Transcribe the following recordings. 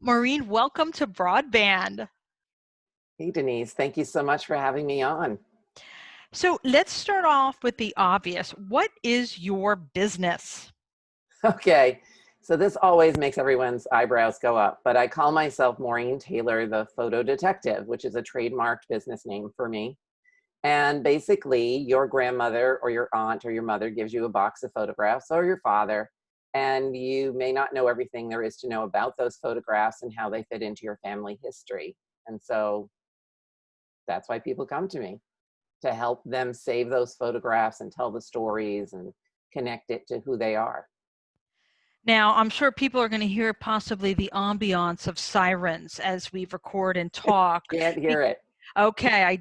Maureen, welcome to BroadBand. Hey, Denise, thank you so much for having me on. So let's start off with the obvious. What is your business? Okay, so this always makes everyone's eyebrows go up, but I call myself Maureen Taylor, the photo detective, which is a trademarked business name for me. And basically, your grandmother or your aunt or your mother gives you a box of photographs, or your father, and you may not know everything there is to know about those photographs and how they fit into your family history. And so that's why people come to me, to help them save those photographs and tell the stories and connect it to who they are. Now, I'm sure people are going to hear possibly the ambiance of sirens as we record and talk. Can't hear it. Okay, I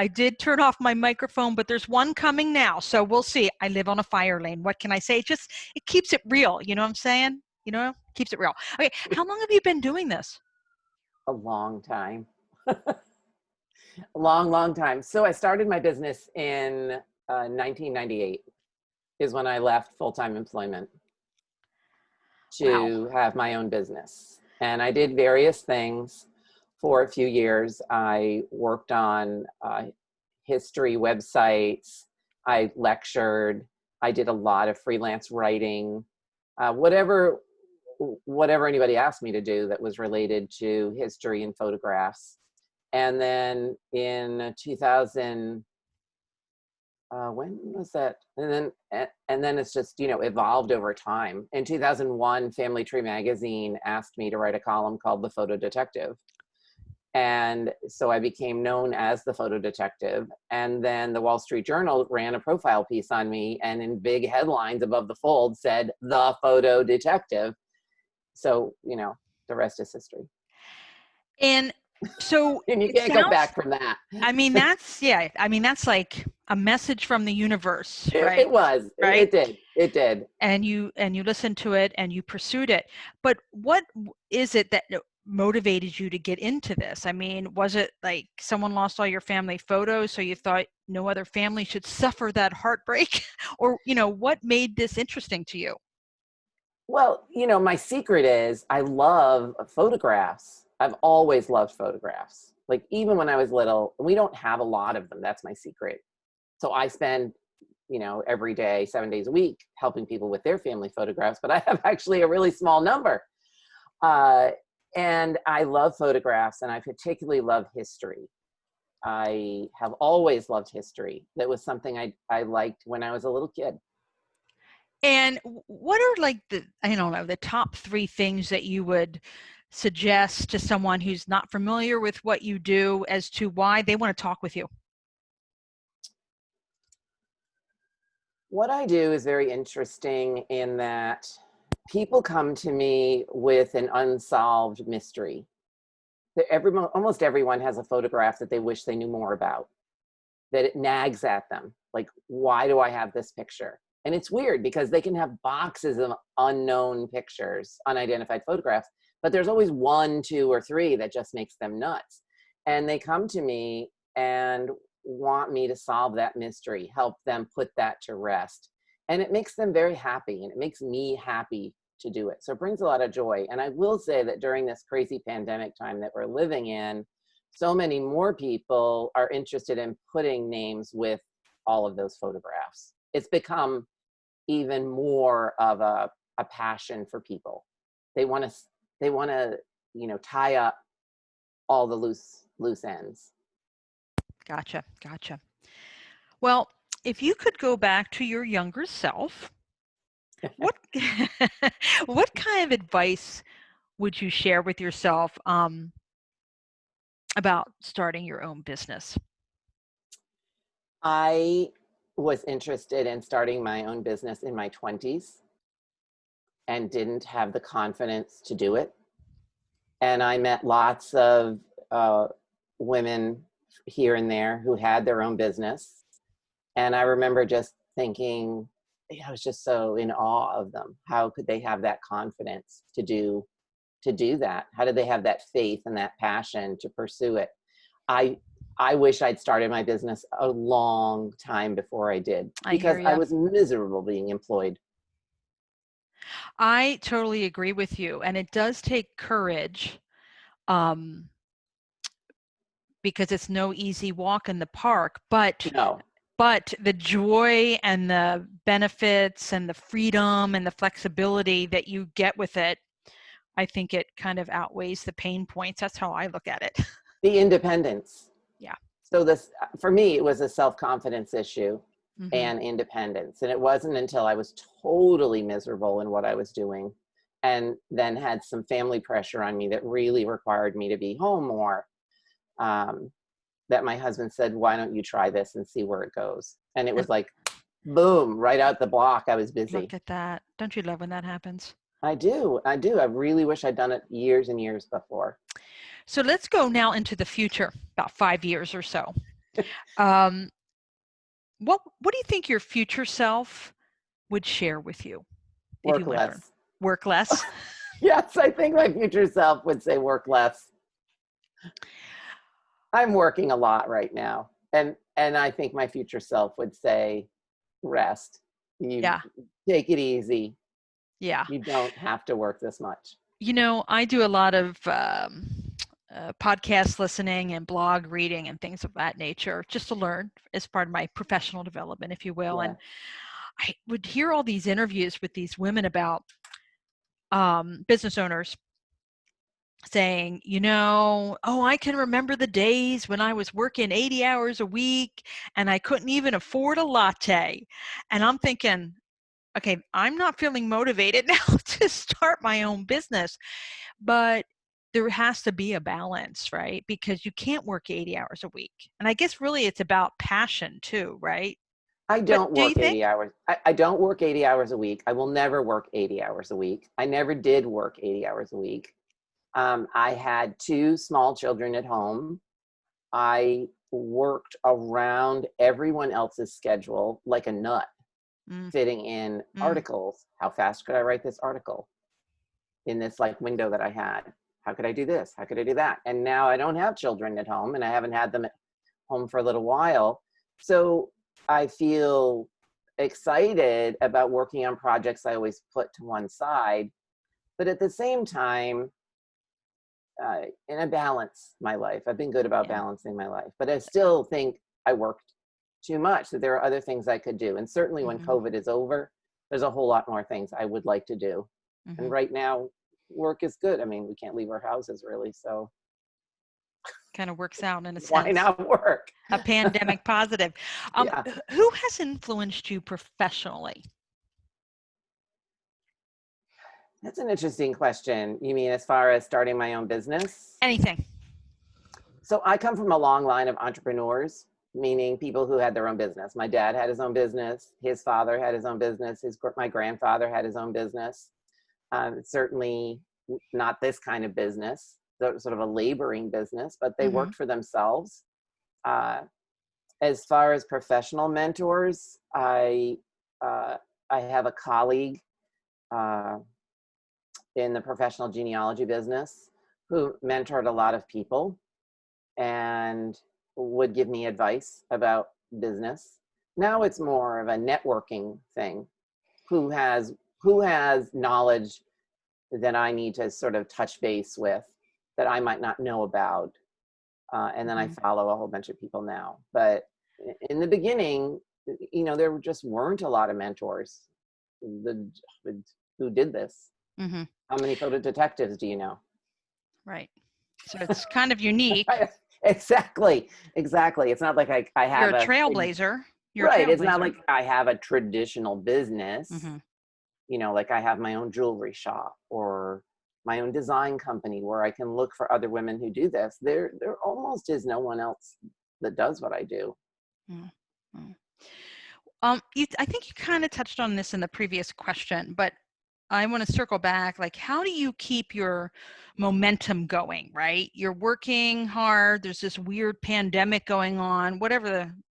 did turn off my microphone, but there's one coming now. So we'll see. I live on a fire lane. What can I say? It keeps it real. You know what I'm saying? Keeps it real. Okay, how long have you been doing this? A long time. A long time. So I started my business in 1998 is when I left full-time employment Wow. to have my own business. And I did various things for a few years. I worked on history websites. I lectured. I did a lot of freelance writing. Whatever anybody asked me to do that was related to history and photographs. And then in 2000, when was that? And then it's just, evolved over time. In 2001, Family Tree magazine asked me to write a column called The Photo Detective. And so I became known as the photo detective. And then the Wall Street Journal ran a profile piece on me, and in big headlines above the fold said, "The Photo Detective." So, the rest is history. And so And you it can't go sounds, back from that. that's like a message from the universe, right? It was. Right? It did. And you listened to it and you pursued it. But what is it that motivated you to get into this? I mean, was it like someone lost all your family photos, so you thought no other family should suffer that heartbreak? Or, what made this interesting to you? Well, my secret is I love photographs. I've always loved photographs. Like even when I was little, we don't have a lot of them. That's my secret. So I spend, every day, 7 days a week, helping people with their family photographs, but I have actually a really small number. Uh, and I love photographs, and I particularly love history. I have always loved history. That was something I liked when I was a little kid. And what are like I don't know, the top three things that you would suggest to someone who's not familiar with what you do as to why they want to talk with you? What I do is very interesting in that people come to me with an unsolved mystery. Almost everyone has a photograph that they wish they knew more about, that it nags at them. Like, why do I have this picture? And it's weird because they can have boxes of unknown pictures, unidentified photographs, but there's always one, two, or three that just makes them nuts. And they come to me and want me to solve that mystery, help them put that to rest. And it makes them very happy, and it makes me happy to do it. So it brings a lot of joy. And I will say that during this crazy pandemic time that we're living in, so many more people are interested in putting names with all of those photographs. It's become even more of a passion for people. They want to, tie up all the loose ends. Gotcha. Well, if you could go back to your younger self, what what kind of advice would you share with yourself about starting your own business? I was interested in starting my own business in my 20s and didn't have the confidence to do it. And I met lots of women here and there who had their own business. And I remember just thinking, I was just so in awe of them. How could they have that confidence to do that? How did they have that faith and that passion to pursue it? I wish I'd started my business a long time before I did, I hear because I you. was miserable being employed. I totally agree with you. And it does take courage because it's no easy walk in the park, but No. the joy and the benefits and the freedom and the flexibility that you get with it, I think it kind of outweighs the pain points. That's how I look at it. The independence. Yeah. So this, for me, it was a self-confidence issue Mm-hmm. and independence. And it wasn't until I was totally miserable in what I was doing and then had some family pressure on me that really required me to be home more, that my husband said, why don't you try this and see where it goes? And it was like, boom, right out the block, I was busy. Look at that. Don't you love when that happens? I do. I really wish I'd done it years and years before. So let's go now into the future, about 5 years or so. What do you think your future self would share with you? Work less. Work less? Yes, I think my future self would say work less. I'm working a lot right now. And I think my future self would say rest. Yeah. Take it easy. Yeah. You don't have to work this much. You know, I do a lot of podcast listening and blog reading and things of that nature, just to learn as part of my professional development, if you will. Yeah. And I would hear all these interviews with these women about business owners saying, you know, oh, I can remember the days when I was working 80 hours a week and I couldn't even afford a latte. And I'm thinking, okay, I'm not feeling motivated now to start my own business, but there has to be a balance, right? Because you can't work 80 hours a week. And I guess really it's about passion too, right? I don't do you work 80 think? hours. I don't work 80 hours a week. I will never work 80 hours a week. I never did work 80 hours a week. I had 2 small children at home. I worked around everyone else's schedule like a nut, fitting in articles. How fast could I write this article in this like window that I had? How could I do this? How could I do that? And now I don't have children at home and I haven't had them at home for a little while. So I feel excited about working on projects I always put to one side. But at the same time, and I balance my life. I've been good about balancing my life, but I still think I worked too much, that there are other things I could do. And certainly when COVID is over, there's a whole lot more things I would like to do. And right now, work is good. I mean, we can't leave our houses really, so. Kind of works out in a sense. Why not work? A pandemic positive. Yeah. Who has influenced you professionally? That's an interesting question. You mean as far as starting my own business? Anything. So I come from a long line of entrepreneurs, meaning people who had their own business. My dad had his own business. His father had his own business. My grandfather had his own business. Certainly not this kind of business, sort of a laboring business, but they worked for themselves. As far as professional mentors, I have a colleague in the professional genealogy business who mentored a lot of people and would give me advice about business. Now it's more of a networking thing. Who has knowledge that I need to sort of touch base with that I might not know about. And then I follow a whole bunch of people now. But in the beginning, you know, there just weren't a lot of mentors who did this. How many photo detectives do you know? Right. So it's kind of unique. Exactly. It's not like I have You're a trailblazer. It's not like I have a traditional business. You know, like I have my own jewelry shop or my own design company where I can look for other women who do this. There almost is no one else that does what I do. I think you kind of touched on this in the previous question, but I want to circle back. Like, how do you keep your momentum going, right? You're working hard. There's this weird pandemic going on,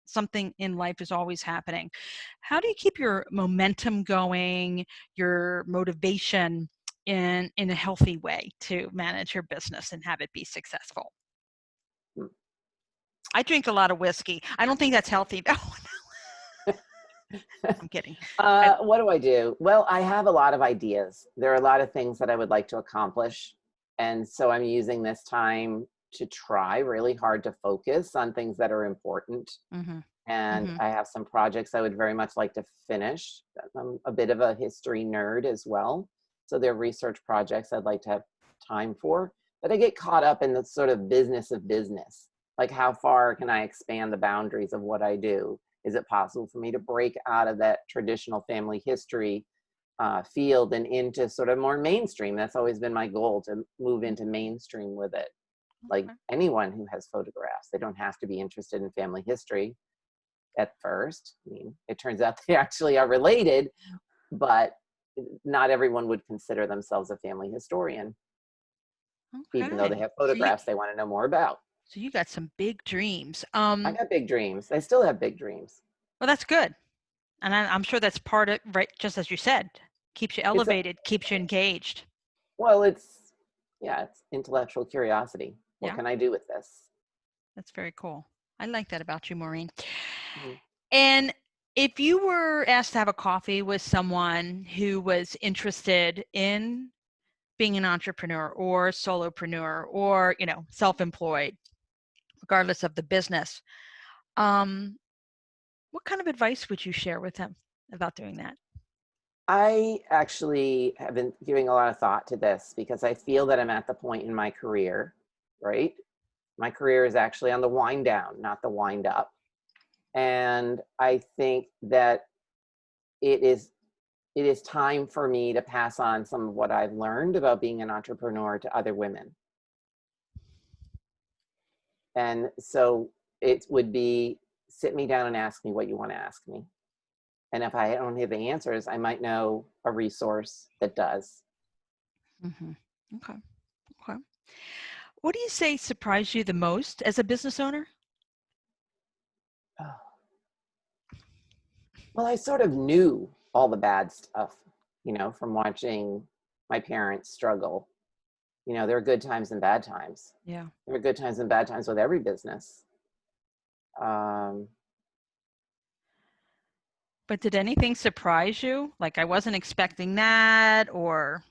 something in life is always happening. How do you keep your momentum going, your motivation in a healthy way to manage your business and have it be successful? I drink a lot of whiskey. I don't think that's healthy though. I'm kidding. What do I do? Well, I have a lot of ideas. There are a lot of things that I would like to accomplish. And so I'm using this time to try really hard to focus on things that are important. Mm-hmm. And Mm-hmm. I have some projects I would very much like to finish. I'm a bit of a history nerd as well. So there are research projects I'd like to have time for. But I get caught up in the sort of business of business. Like, how far can I expand the boundaries of what I do? Is it possible for me to break out of that traditional family history field and into sort of more mainstream? That's always been my goal, to move into mainstream with it. Like Okay. anyone who has photographs, they don't have to be interested in family history at first. I mean, it turns out they actually are related, but not everyone would consider themselves a family historian, even though they Okay. have photographs they want to know more about. So you got some big dreams. I got big dreams. I still have big dreams. Well, that's good. And I'm sure that's part of, right, just as you said, keeps you It's a, elevated, keeps you engaged. well, yeah, it's intellectual curiosity. What Yeah, can I do with this? that's very cool. I like that about you, Maureen. Mhm. And if you were asked to have a coffee with someone who was interested in being an entrepreneur or solopreneur or, self-employed, regardless of the business, um, what kind of advice would you share with them about doing that? I actually have been giving a lot of thought to this because I feel that I'm at the point in my career, right? My career is actually on the wind down, not the wind up. And I think that it is it is time for me to pass on some of what I've learned about being an entrepreneur to other women. And so it would be, sit me down and ask me what you want to ask me. And if I don't have the answers, I might know a resource that does. Mm-hmm. Okay. Okay. What do you say surprised you the most as a business owner? Oh, well, I sort of knew all the bad stuff, from watching my parents struggle. There are good times and bad times. Yeah. There are good times and bad times with every business. Um, But did anything surprise you? Like, I wasn't expecting that, or,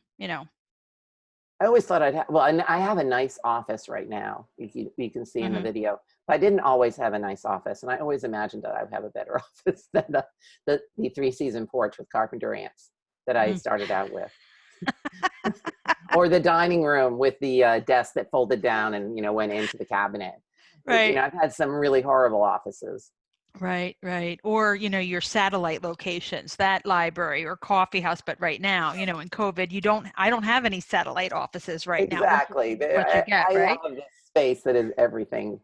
I always thought I'd have, well, and I have a nice office right now. You can see in the hmm video. But I didn't always have a nice office. And I always imagined that I would have a better office than the 3-season porch with carpenter ants that I mm. started out with. Or the dining room with the desk that folded down and, went into the cabinet. Right. I've had some really horrible offices. Right, right. Or, your satellite locations, that library or coffee house. But right now, in COVID, I don't have any satellite offices right now. This Exactly. is what you get, I right? have this space that is everything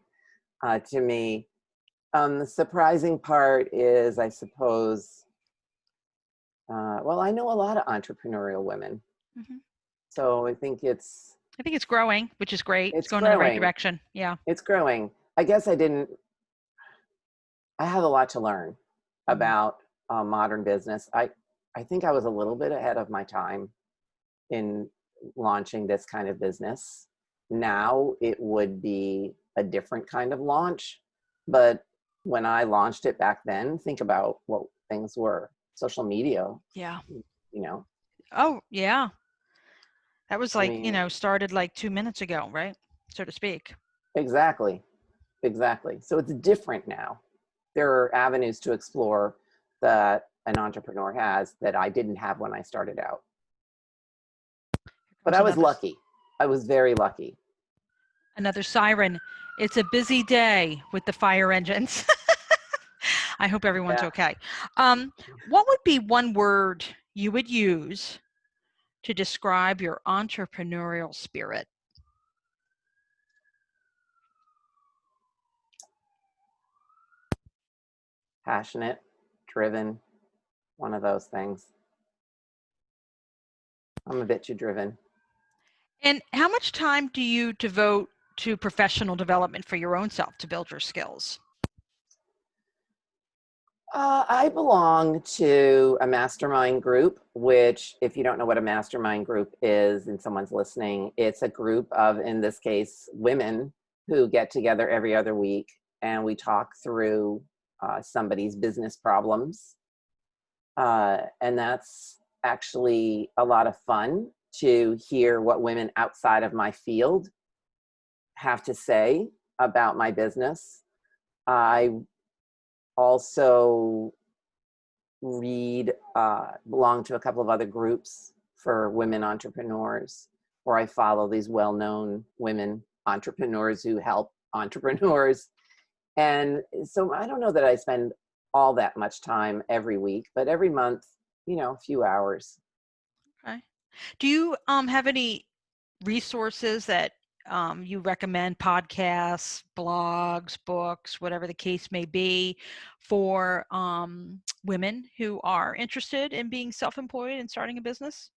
to me. The surprising part is, I suppose, well, I know a lot of entrepreneurial women. hmm So I think I think it's growing, which is great. It's it's going in the right growing. direction. Yeah. It's growing. I guess I have a lot to learn hmm about modern business. I think I was a little bit ahead of my time in launching this kind of business. Now it would be a different kind of launch. But when I launched it back then, think about what things were. Social media, Yeah. you know, Oh, yeah. That was I like, mean, started like 2 minutes ago, right? So to speak. exactly, exactly. So it's different now. There are avenues to explore that an entrepreneur has that I didn't have when I started out. Here But comes I was another lucky. I was very lucky. another siren. It's a busy day with the fire engines. I hope everyone's Yeah. okay. What would be one word you would use to describe your entrepreneurial spirit? Passionate, driven, one of those things. I'm a bit too driven. And how much time do you devote to professional development for your own self to build your skills? I belong to a mastermind group, which, if you don't know what a mastermind group is and someone's listening, it's a group of, in this case, women who get together every other week and we talk through somebody's business problems. And that's actually a lot of fun to hear what women outside of my field have to say about my business. I also belong to a couple of other groups for women entrepreneurs, where I follow these well-known women entrepreneurs who help entrepreneurs. And so I don't know that I spend all that much time every week, but every month, a few hours. Okay. Do you have any resources that you recommend, podcasts, blogs, books, whatever the case may be, for women who are interested in being self-employed and starting a business?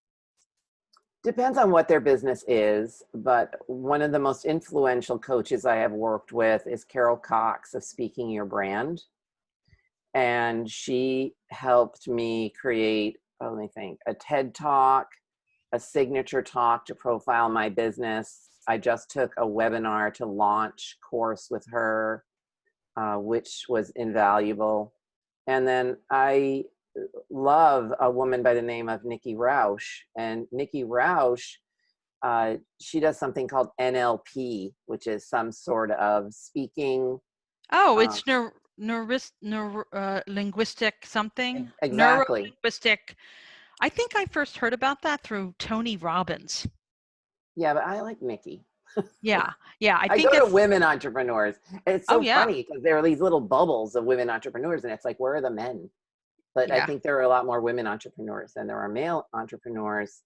Depends on what their business is, but one of the most influential coaches I have worked with is Carol Cox of Speaking Your Brand. And she helped me create, let me think, a TED Talk, a signature talk to profile my business. I just took a webinar to launch course with her, which was invaluable. And then I love a woman by the name of Nikki Rausch. And Nikki Rausch, she does something called NLP, which is some sort of speaking. Oh, it's linguistic something. Exactly. Neuro-linguistic. I think I first heard about that through Tony Robbins. Yeah, but I like Nikki. Yeah, yeah. I I think go to it's. women entrepreneurs. And it's Oh so yeah, funny because there are these little bubbles of women entrepreneurs, and it's like, where are the men? But I yeah. think there are a lot more women entrepreneurs than there are male entrepreneurs.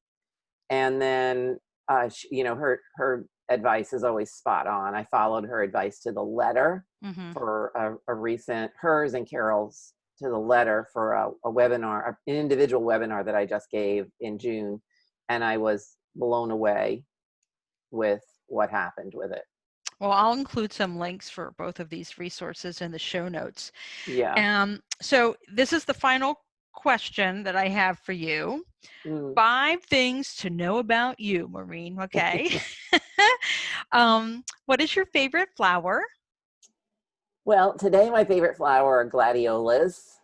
And then, her advice is always spot on. I followed her advice to the letter Mm-hmm. for a recent, hers and Carol's to the letter for a webinar, an individual webinar that I just gave in June. And I was blown away with what happened with it. Well, I'll include some links for both of these resources in the show notes. Yeah. So this is the final question that I have for you. Mm. 5 things to know about you, Maureen. Okay. What is your favorite flower? Well, today my favorite flower are gladiolas.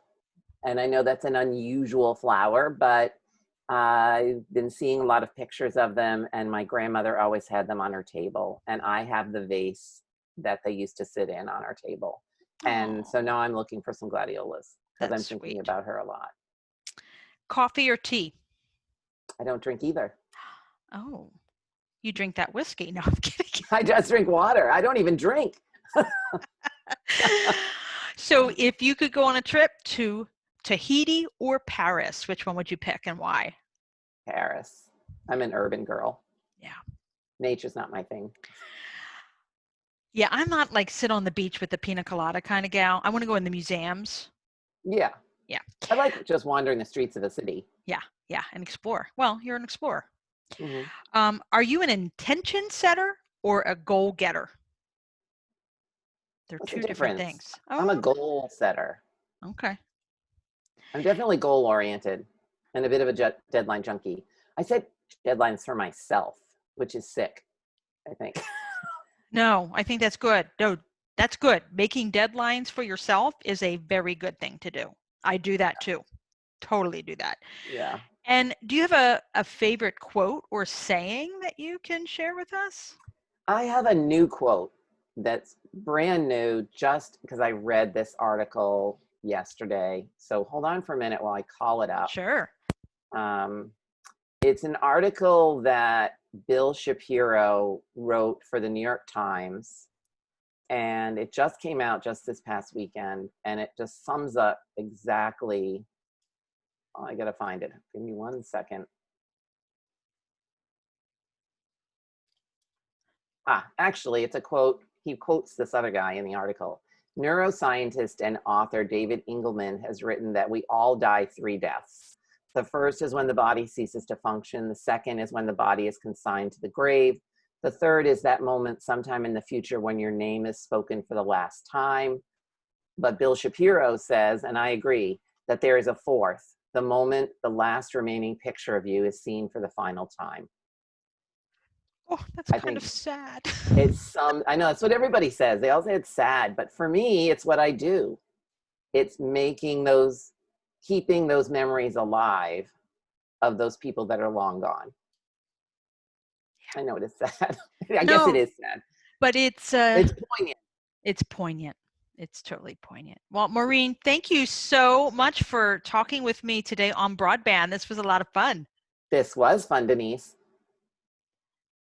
And I know that's an unusual flower, but I've been seeing a lot of pictures of them, and my grandmother always had them on her table. And I have the vase that they used to sit in on our table. And so Oh, now I'm looking for some gladiolas because that's I'm thinking sweet. about her a lot. Coffee or tea? I don't drink either. Oh, you drink that whiskey. No, I'm kidding. I just drink water. I don't even drink. So if you could go on a trip to Tahiti or Paris, which one would you pick and why? Paris. I'm an urban girl. Yeah. Nature's not my thing. Yeah, I'm not like sit on the beach with the pina colada kind of gal. I want to go in the museums. Yeah. Yeah. I like just wandering the streets of a city. Yeah. Yeah. And explore. Well, you're an explorer. Mm-hmm. Are you an intention setter or a goal getter? They're What's the two different difference? things. I'm a Oh, goal setter. okay. I'm definitely goal oriented and a bit of a deadline junkie. I set deadlines for myself, which is sick, I think. No, I think that's good. No, that's good. Making deadlines for yourself is a very good thing to do. I do that too. Totally do that. Yeah. And do you have a favorite quote or saying that you can share with us? I have a new quote that's brand new just because I read this article yesterday. So hold on for a minute while I call it up. Sure. Um, it's an article that Bill Shapiro wrote for the New York Times. And it just came out just this past weekend. And it just sums up exactly. Oh, I got to find it. Give me 1 second. Actually, it's a quote. He quotes this other guy in the article. Neuroscientist and author David Engelman has written that we all die 3 deaths. The first is when the body ceases to function. The second is when the body is consigned to the grave. The third is that moment sometime in the future when your name is spoken for the last time. But Bill Shapiro says, and I agree, that there is a fourth, the moment the last remaining picture of you is seen for the final time. Oh, that's I kind of think sad. I know it's what everybody says. They all say it's sad, but for me, it's what I do. It's keeping those memories alive of those people that are long gone. I know it is sad. I guess it No, is sad. but it's It's poignant. it's poignant. It's totally poignant. Well, Maureen, thank you so much for talking with me today on Broadband. This was a lot of fun. This was fun, Denise.